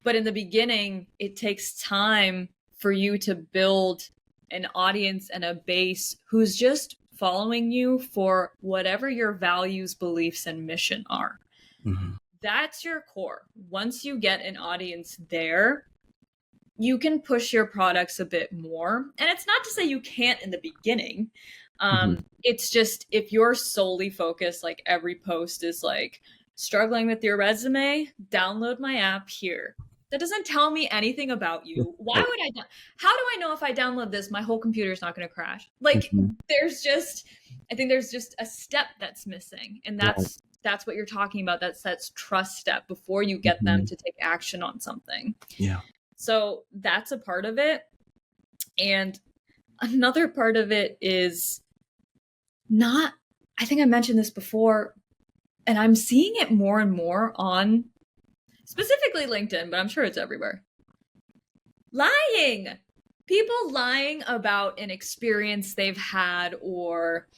But in the beginning, it takes time for you to build an audience and a base who's just following you for whatever your values, beliefs, and mission are. That's your core. Once you get an audience there, you can push your products a bit more. And it's not to say you can't in the beginning. It's just, if you're solely focused, like every post is like, struggling with your resume, download my app here. That doesn't tell me anything about you. Why would I? How do I know if I download this, my whole computer is not going to crash? Like, I think there's just a step that's missing, and that's what you're talking about. That's trust step before you get them to take action on something. Yeah. So that's a part of it, and another part of it is not. I think I mentioned this before, and I'm seeing it more and more on specifically LinkedIn, but I'm sure it's everywhere. Lying. People lying about an experience they've had, or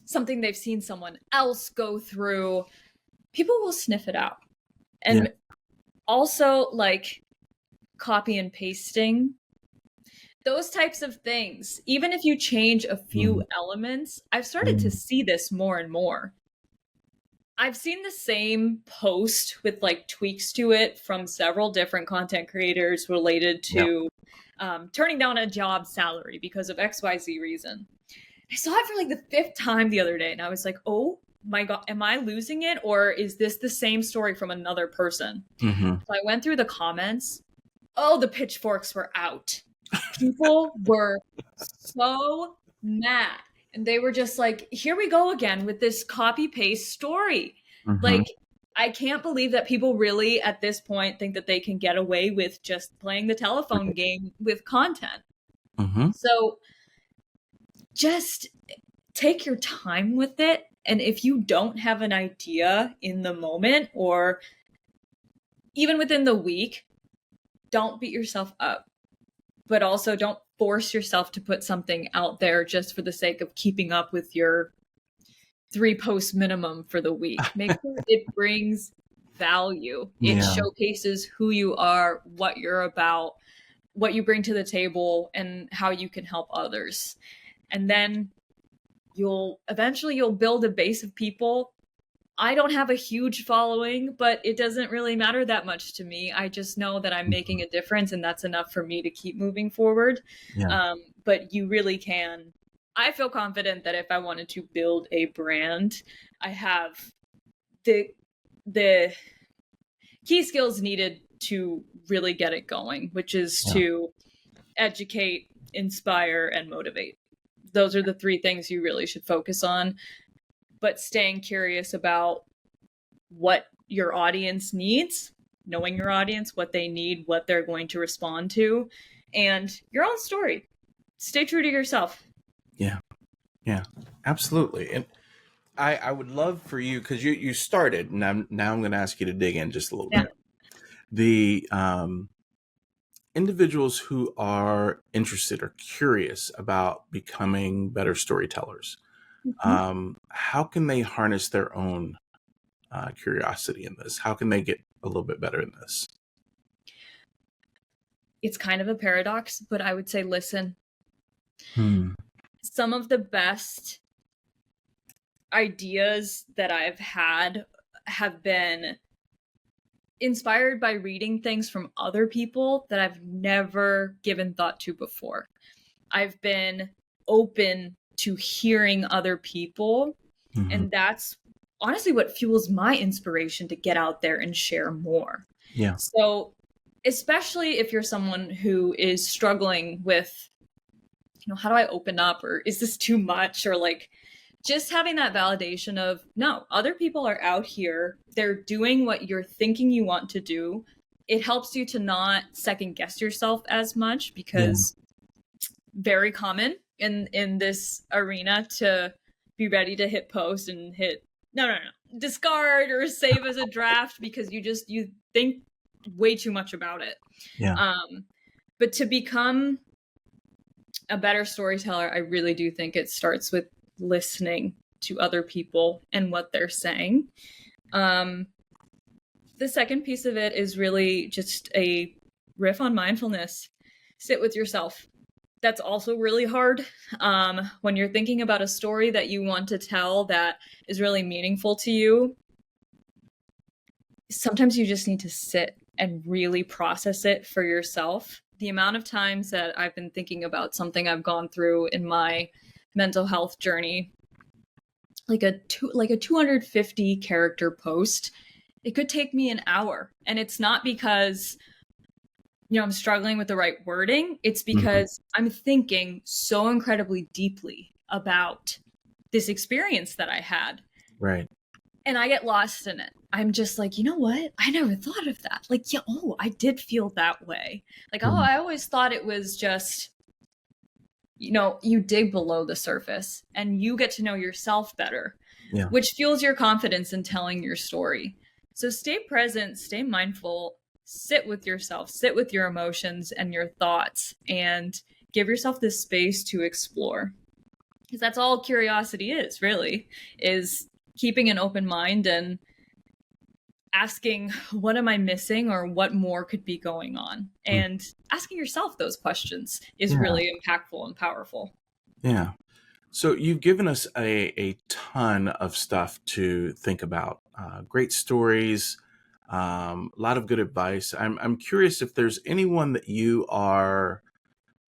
something they've seen someone else go through. People will sniff it out. And also, like, copy and pasting. Those types of things. Even if you change a few elements, I've started to see this more and more. I've seen the same post with like tweaks to it from several different content creators related to turning down a job salary because of XYZ reason. I saw it for like the 5th time the other day, and I was like, oh my God, am I losing it? Or is this the same story from another person? So I went through the comments. Oh, the pitchforks were out. People were so mad. And they were just like, here we go again with this copy paste story. Mm-hmm. Like, I can't believe that people really at this point think that they can get away with just playing the telephone game with content. Mm-hmm. So just take your time with it. And if you don't have an idea in the moment or even within the week, don't beat yourself up, but also don't force yourself to put something out there just for the sake of keeping up with your 3 post minimum for the week. Make sure it brings value. It Yeah. showcases who you are, what you're about, what you bring to the table, and how you can help others. And then you'll build a base of people. I don't have a huge following, but it doesn't really matter that much to me. I just know that I'm making a difference, and that's enough for me to keep moving forward. Yeah. But you really can. I feel confident that if I wanted to build a brand, I have the key skills needed to really get it going, which is to educate, inspire, and motivate. Those are the 3 things you really should focus on. But staying curious about what your audience needs, knowing your audience, what they need, what they're going to respond to, and your own story. Stay true to yourself. Yeah. Yeah. Absolutely. And I would love for you, because you started, and now I'm going to ask you to dig in just a little bit. The individuals who are interested or curious about becoming better storytellers, how can they harness their own curiosity in this? How can they get a little bit better in this? It's kind of a paradox, but I would say listen. Hmm. Some of the best ideas that I've had have been inspired by reading things from other people that I've never given thought to before. I've been open to hearing other people, and that's honestly what fuels my inspiration to get out there and share more. Yeah. So, especially if you're someone who is struggling with, how do I open up, or is this too much, or like just having that validation of, no, other people are out here, they're doing what you're thinking you want to do. It helps you to not second guess yourself as much, because very common in this arena to be ready to hit post and hit no, discard or save as a draft because you think way too much about it. But to become a better storyteller, I really do think it starts with listening to other people and what they're saying. The second piece of it is really just a riff on mindfulness. Sit with yourself. That's also really hard. When you're thinking about a story that you want to tell that is really meaningful to you, sometimes you just need to sit and really process it for yourself. The amount of times that I've been thinking about something I've gone through in my mental health journey, like a 250 character post, it could take me an hour. And it's not because I'm struggling with the right wording. It's because I'm thinking so incredibly deeply about this experience that I had. Right. And I get lost in it. I'm just like, you know what? I never thought of that. Like, I did feel that way. Like, I always thought it was just, you dig below the surface and you get to know yourself better, which fuels your confidence in telling your story. So stay present, stay mindful, sit with yourself, sit with your emotions and your thoughts, and give yourself this space to explore. Because that's all curiosity is, really, is keeping an open mind and asking, what am I missing, or what more could be going on? And asking yourself those questions is really impactful and powerful. Yeah. So you've given us a ton of stuff to think about. Great stories, a lot of good advice. I'm curious if there's anyone that you are,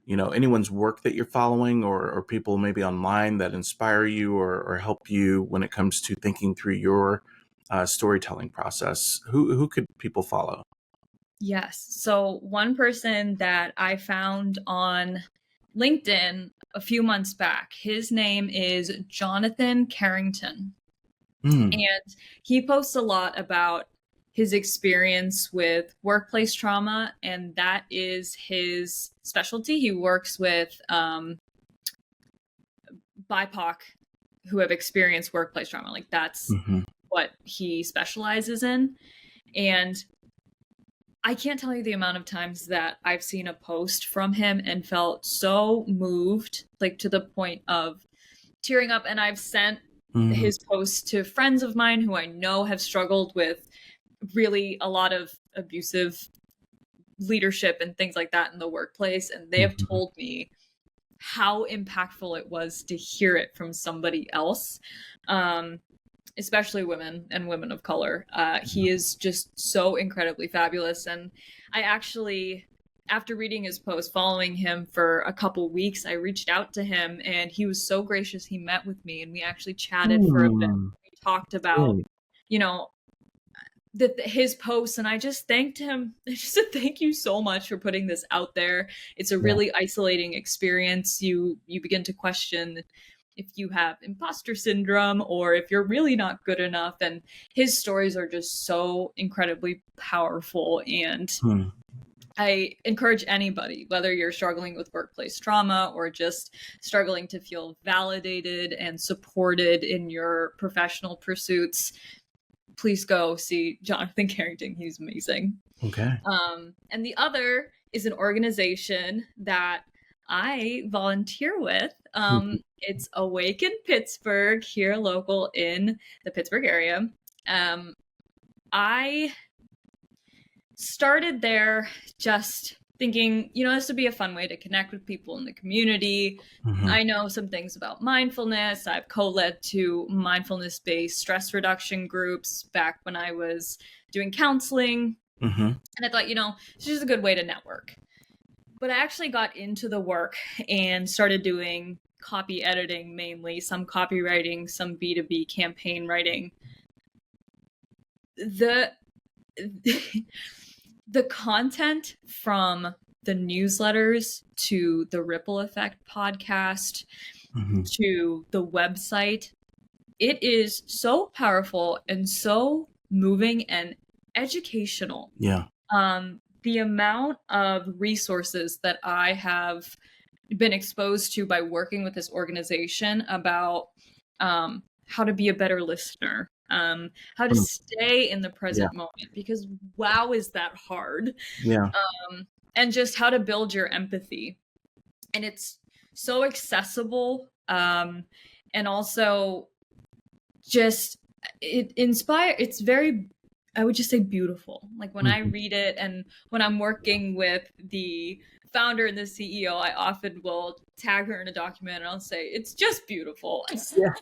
anyone's work that you're following, or people maybe online that inspire you or help you when it comes to thinking through your storytelling process. Who could people follow? Yes. So one person that I found on LinkedIn a few months back, his name is Jonathan Carrington. Mm, And he posts a lot about his experience with workplace trauma, and that is his specialty. He works with BIPOC who have experienced workplace trauma. Like that's hmm what he specializes in. And I can't tell you the amount of times that I've seen a post from him and felt so moved, like to the point of tearing up. And I've sent hmm his posts to friends of mine who I know have struggled with really a lot of abusive leadership and things like that in the workplace. And they have hmm told me how impactful it was to hear it from somebody else. Especially women and women of color. He is just so incredibly fabulous. And I actually, after reading his post, following him for a couple weeks, I reached out to him and he was so gracious. He met with me and we actually chatted for a bit. Mm, We talked about, great. you know, his posts, and I just thanked him. I just said thank you so much for putting this out there. It's a Yeah. really isolating experience. You begin to question if you have imposter syndrome or if you're really not good enough, and his stories are just so incredibly powerful. And Hmm. I encourage anybody, whether you're struggling with workplace trauma or just struggling to feel validated and supported in your professional pursuits, please go see Jonathan Carrington. He's amazing. Okay. And the other is an organization that I volunteer with. Mhm. It's Awaken Pittsburgh, here local in the Pittsburgh area. Um, I started there just thinking, this would be a fun way to connect with people in the community. Mhm. I know some things about mindfulness. I've co-led two mindfulness-based stress reduction groups back when I was doing counseling. Mhm. And I thought, it's just a good way to network. But I actually got into the work and started doing copy editing mainly, some copywriting, some B2B campaign writing. The the content from the newsletters to the Ripple Effect podcast Mhm. to the website, it is so powerful and so moving and educational. Yeah. The amount of resources that I have been exposed to by working with this organization about how to be a better listener, how to Mm. stay in the Yeah. present moment, because wow, is that hard, Yeah. and just how to build your empathy. And it's so accessible, and also just it's very, I would just say, beautiful. Like when I Mhm. read it and when I'm working with the founder and the CEO, I often will tag her in a document and I'll say, it's just beautiful. Yeah.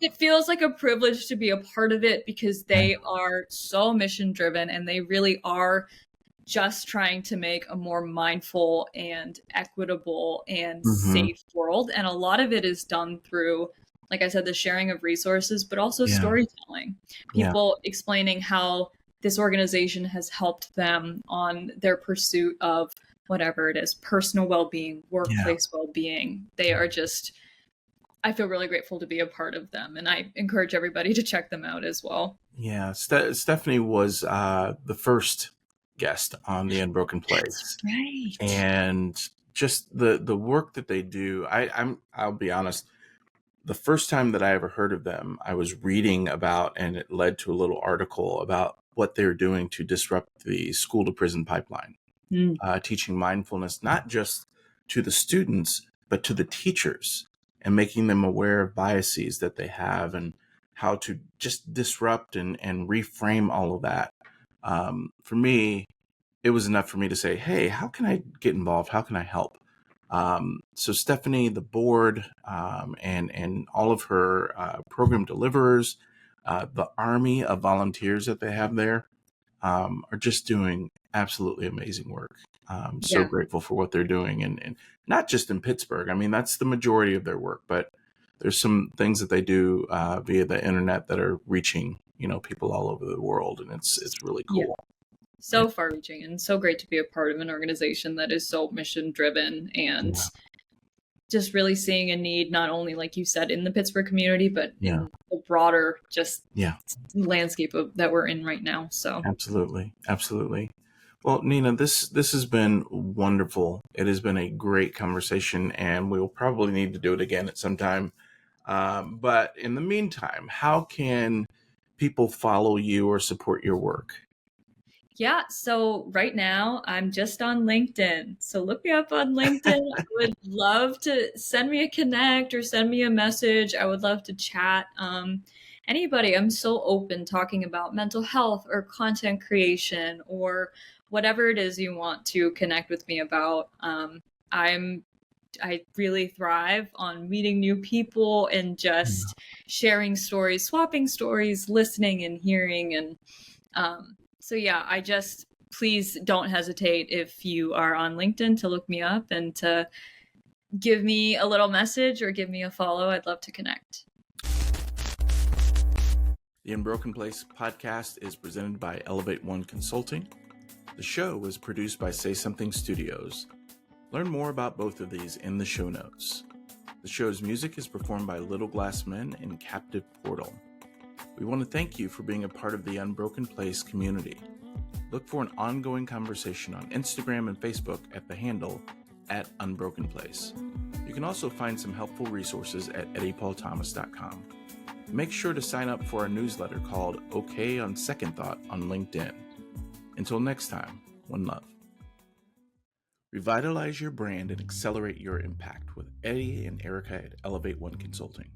It feels like a privilege to be a part of it because Yeah. they are so mission driven and they really are just trying to make a more mindful and equitable and Mhm. safe world. And a lot of it is done through, like I said, the sharing of resources, but also Yeah. storytelling. Yeah. People explaining how this organization has helped them on their pursuit of whatever it is, personal well-being, Yeah. workplace well-being. They are just, I feel really grateful to be a part of them. And I encourage everybody to check them out as well. Yeah. Stephanie was the first guest on the Unbroken Place, Right. and just the work that they do. I'll be honest. The first time that I ever heard of them, I was reading about, and it led to a little article about what they're doing to disrupt the school to prison pipeline, Mm. teaching mindfulness not just to the students, but to the teachers, and making them aware of biases that they have and how to just disrupt and reframe all of that. For me, it was enough for me to say, hey, how can I get involved? How can I help? So Stephanie, the board, and all of her program deliverers, the army of volunteers that they have there, are just doing absolutely amazing work. So Yeah. grateful for what they're doing, and not just in Pittsburgh. I mean, that's the majority of their work, but there's some things that they do via the internet that are reaching people all over the world, and it's really Yeah. cool. so far reaching and so great to be a part of an organization that is so mission driven and just really seeing a need, not only, like you said, in the Pittsburgh community, but in the broader landscape that we're in right now. So absolutely. Well, Neena, this has been wonderful. It has been a great conversation, and we will probably need to do it again at some time. But in the meantime, how can people follow you or support your work? Yeah, so right now I'm just on LinkedIn. So look me up on LinkedIn. I would love to send me a connect or send me a message. I would love to chat. Anybody, I'm so open talking about mental health or content creation or whatever it is you want to connect with me about. I really thrive on meeting new people and just sharing stories, swapping stories, listening and hearing. And so yeah, please don't hesitate if you are on LinkedIn to look me up and to give me a little message or give me a follow. I'd love to connect. The Unbroken Place podcast is presented by Elevate One Consulting. The show was produced by Say Something Studios. Learn more about both of these in the show notes. The show's music is performed by Little Glass Men and Captive Portal. We want to thank you for being a part of the Unbroken Place community. Look for an ongoing conversation on Instagram and Facebook at the handle @UnbrokenPlace. You can also find some helpful resources at eddiepaulthomas.com. Make sure to sign up for our newsletter called OK on Second Thought on LinkedIn. Until next time, one love. Revitalize your brand and accelerate your impact with Eddie and Erica at Elevate One Consulting.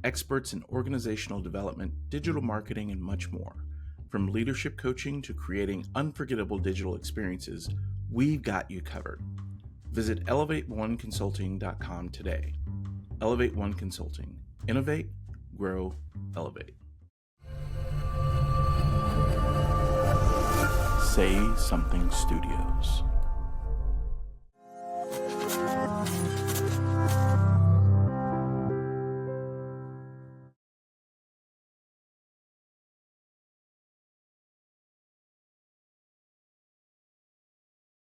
Experts in organizational development, digital marketing, and much more. From leadership coaching to creating unforgettable digital experiences, we've got you covered. Visit elevateoneconsulting.com today. Elevate One Consulting. Innovate, grow, elevate. Say Something Studios.